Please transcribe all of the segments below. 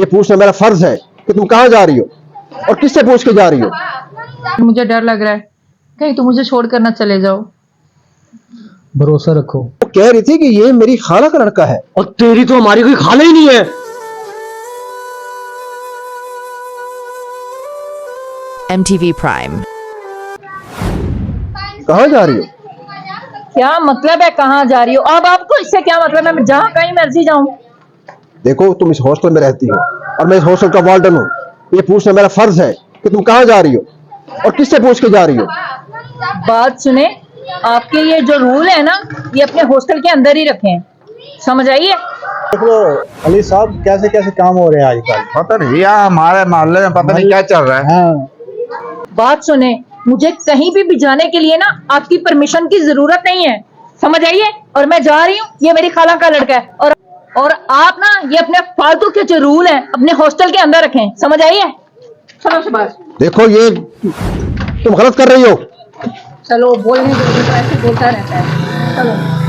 ये पूछना मेरा फर्ज है कि तुम कहाँ जा रही हो और किससे पूछ के जा रही हो। मुझे डर लग रहा है कहीं तुम मुझे छोड़कर ना चले जाओ। भरोसा रखो। वो कह रही थी कि ये मेरी खाला का लड़का है। और तेरी तो हमारी कोई खाला ही नहीं है। MTV Prime। कहाँ जा रही हो? क्या मतलब है कहाँ जा रही हो? अब आपको इससे क्या मतलब है? मैं जहाँ कहीं मर्जी जाऊँ। देखो तुम इस हॉस्टल में रहती हो और मैं इस हॉस्टल का वार्डन हूँ। ये पूछना मेरा फर्ज है कि तुम कहाँ जा रही हो और किससे पूछ के जा रही हो। बात सुने, आपके ये जो रूल है ना, ये अपने हॉस्टल के अंदर ही रखें, समझ आइए। देखो अली साहब कैसे कैसे काम हो रहे हैं आजकल। पता नहीं यार, हमारे मोहल्ले में पता नहीं क्या चल रहा है। हाँ। बात सुने, मुझे कहीं भी जाने के लिए ना आपकी परमिशन की जरूरत नहीं है, समझ आइए। और मैं जा रही हूँ, ये मेरी खाला का लड़का है। और आप ना ये अपने फालतू के जो रूल हैं अपने हॉस्टल के अंदर रखें, समझ आइए। चलो शाबाश। देखो ये तुम गलत कर रही हो। चलो बोलने दो, तो ऐसे बोलता रहता है। चलो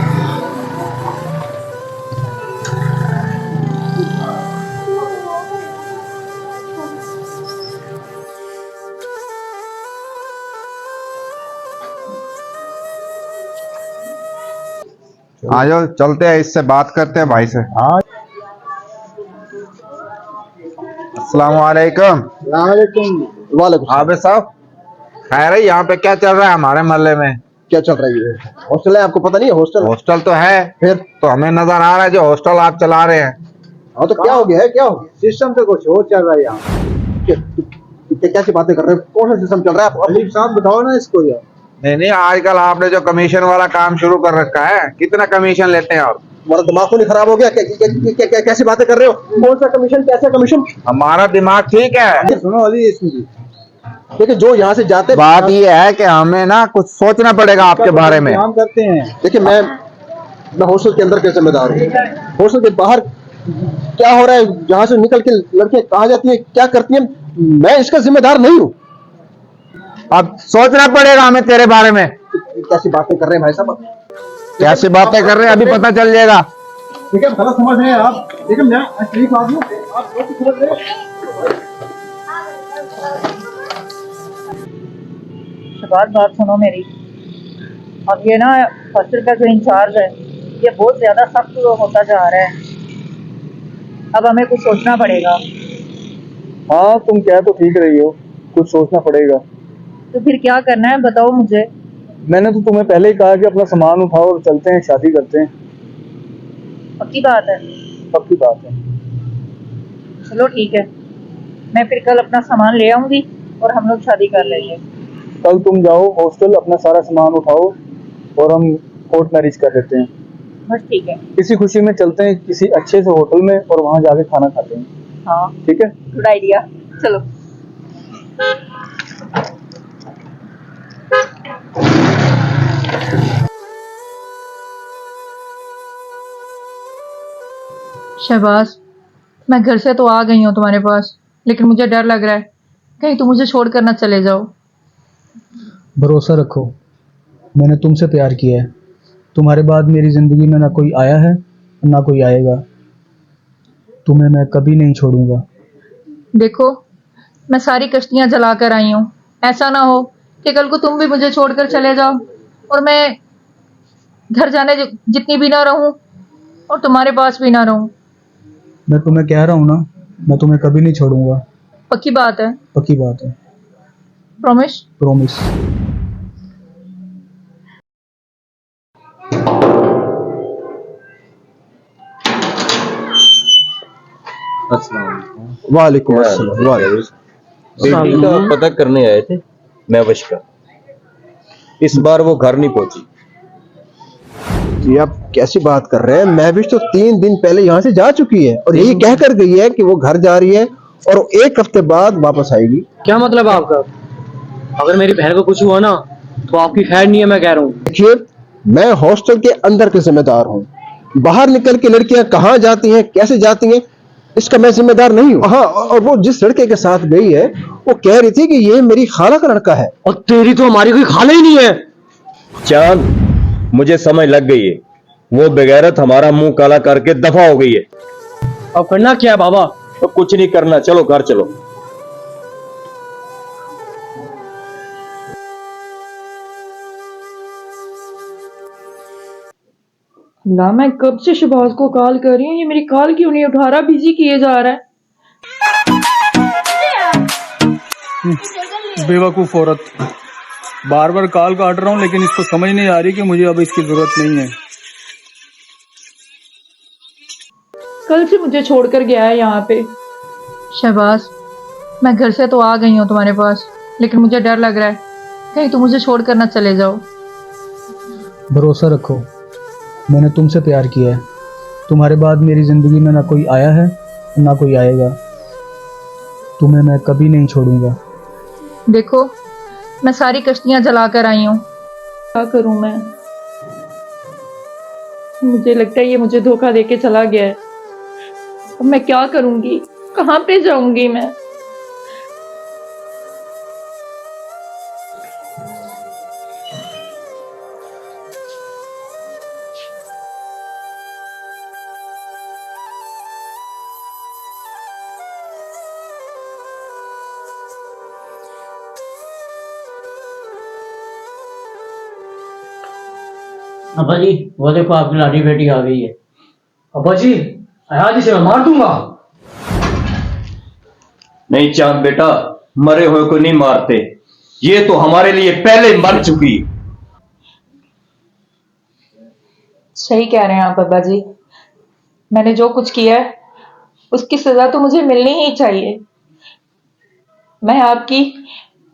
आ जाओ, चलते हैं, इससे बात करते हैं भाई से। हाँ। अस्सलाम वालेकुम। वालेकुम। आबे साहब, खैर है, यहाँ पे क्या चल रहा है हमारे मोहल्ले में? क्या चल रही है? हॉस्टल है, आपको पता नहीं है? हॉस्टल हॉस्टल तो है, फिर तो हमें नजर आ रहा है जो हॉस्टल आप चला रहे हैं। हाँ तो क्या हो गया है? क्या हो गया? सिस्टम तो कुछ और चल रहा है यहाँ। कैसी बातें कर रहे हो? कौन सा सिस्टम चल रहा है? अली साहब बताओ ना इसको यार। नहीं, आजकल आपने जो कमीशन वाला काम शुरू कर रखा है, कितना कमीशन लेते हैं आप? तुम्हारा दिमाग तो नहीं खराब हो गया? कैसी बातें कर रहे हो? कौन सा कमीशन, कैसा कमीशन? हमारा दिमाग ठीक है। सुनो अली, इसमें देखिए जो यहाँ से जाते, बात ये है कि हमें ना कुछ सोचना पड़ेगा आपके बारे में। काम करते हैं। देखिए मैं हॉस्टल के अंदर के जिम्मेदार हूँ। हॉस्टल के बाहर क्या हो रहा है, यहाँ से निकल के लड़कियां कहाँ जाती हैं, क्या करती हैं, मैं इसका जिम्मेदार नहीं हूँ। अब सोचना पड़ेगा हमें तेरे बारे में। कैसी बातें कर रहे हैं भाई साहब? कैसी बातें कर रहे हैं, अभी पता चल जाएगा। ठीक है, गलत समझ रहे हैं आप। लेकिन मैं ठीक आदमी हूँ, आप गलत समझ रहे हैं। शाबाश, बात सुनो मेरी। अब ये ना हॉस्टल का जो इंचार्ज है, ये बहुत ज्यादा सख्त होता जा रहा है। अब हमें कुछ सोचना पड़ेगा। हाँ तुम कह तो ठीक रही हो, कुछ सोचना पड़ेगा। तो फिर क्या करना है बताओ मुझे। मैंने तो तुम्हें पहले ही कहा कि अपना सामान उठाओ और चलते हैं, शादी करते हैं। पक्की बात है? पक्की बात है। चलो ठीक है, मैं फिर कल अपना सामान ले आऊंगी और हम लोग शादी कर लेंगे। कल तुम जाओ हॉस्टल, अपना सारा सामान उठाओ और हम कोर्ट मैरिज कर लेते हैं। बस ठीक है। इसी खुशी में चलते हैं किसी अच्छे से होटल में और वहां जाके खाना खाते हैं। हाँ ठीक है, गुड आइडिया। चलो। शहबाज, मैं घर से तो आ गई हूँ तुम्हारे पास, लेकिन मुझे डर लग रहा है कहीं तुम मुझे छोड़कर ना चले जाओ। भरोसा रखो, मैंने तुमसे प्यार किया है। तुम्हारे बाद मेरी जिंदगी में ना कोई आया है ना कोई आएगा। तुम्हें मैं कभी नहीं छोड़ूंगा। देखो, मैं सारी कश्तियां जला कर आई हूँ, ऐसा ना हो कि कल को तुम भी मुझे छोड़कर चले जाओ और मैं घर जाने जितनी भी ना रहूं और तुम्हारे पास भी ना रहूं। मैं तुम्हें कह रहा हूँ ना, मैं तुम्हें कभी नहीं छोड़ूंगा। पक्की बात है? पक्की बात है। प्रॉमिस? प्रॉमिस। वालेकुम अस्सलाम। बेटी का पता करने आए थे मैवश का। इस बार वो घर नहीं पहुंची। जी आप कैसी बात कर रहे हैं? महविश तो 3 दिन पहले यहाँ से जा चुकी है और यही कह कर गई है कि वो घर जा रही है और 1 हफ्ते बाद वापस आएगी। क्या मतलब आपका? अगर मेरी बहन को कुछ हुआ ना तो आपकी खैर नहीं है, मैं कह रहा हूँ। देखिए मैं हॉस्टल के अंदर के जिम्मेदार हूँ, बाहर निकल के लड़कियां कहाँ जाती हैं, कैसे जाती हैं, इसका मैं जिम्मेदार नहीं हूँ। हाँ, और वो जिस लड़के के साथ गई है वो कह रही थी कि ये मेरी खाला का लड़का है। और तेरी तो हमारी कोई खाला ही नहीं है। चांद, मुझे समझ लग गई है, वो बेगैरत हमारा मुंह काला करके दफा हो गई है। अब करना क्या है बाबा? तो कुछ नहीं करना, चलो घर चलो। ला, मैं कब से शहबाज को कॉल कर रही हूँ, ये मेरी कॉल क्यों नहीं उठा रहा, बिजी किए जा रहा है। बेवकूफ़ औरत, बार बार कॉल काट रहा हूँ लेकिन इसको समझ नहीं आ रही कि मुझे अब इसकी जरूरत नहीं है। कल से मुझे छोड़कर गया है यहाँ पे। शहबाज, मैं घर से तो आ गई हूँ तुम्हारे पास, लेकिन मुझे डर लग रहा है कहीं तुम मुझे छोड़कर ना चले जाओ। भरोसा रखो, मैंने तुमसे प्यार किया है। तुम्हारे बाद मेरी ज़िंदगी में ना कोई आया है ना कोई आएगा। तुम्हें मैं कभी नहीं छोड़ूंगा। देखो, मैं सारी कश्तियां जलाकर आई हूँ, क्या करूँ मैं। मुझे लगता है ये मुझे धोखा देके चला गया है। अब मैं क्या करूंगी, कहाँ पे जाऊंगी मैं। अब्बा जी, वो देखो आपकी लाडी बेटी आ गई है। अब्बा जी, आज इसे मैं मार दूंगा। नहीं चांद बेटा, मरे हुए को नहीं मारते, ये तो हमारे लिए पहले मर चुकी। सही कह रहे हैं आप अब्बा जी, मैंने जो कुछ किया है उसकी सजा तो मुझे मिलनी ही चाहिए। मैं आपकी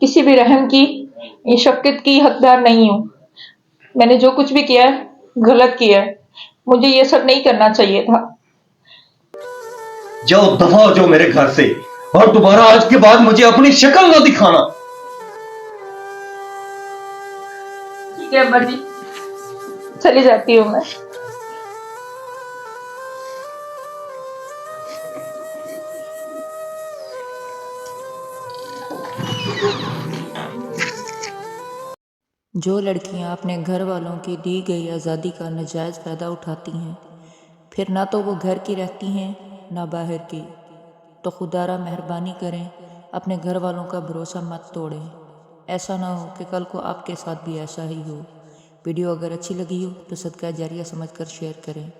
किसी भी रहम की या शफकत की हकदार नहीं हूँ। मैंने जो कुछ भी किया है गलत किया है, मुझे ये सब नहीं करना चाहिए था। जाओ, दफा हो जाओ मेरे घर से, और दोबारा आज के बाद मुझे अपनी शक्ल ना दिखाना। ठीक है अब्बा जी, चली जाती हूँ मैं। जो लड़कियां अपने घर वालों की दी गई आज़ादी का नाजायज़ फ़ायदा उठाती हैं, फिर ना तो वो घर की रहती हैं ना बाहर की, तो खुदारा मेहरबानी करें अपने घर वालों का भरोसा मत तोड़ें। ऐसा ना हो कि कल को आपके साथ भी ऐसा ही हो। वीडियो अगर अच्छी लगी हो तो सदका जारिया समझकर शेयर करें।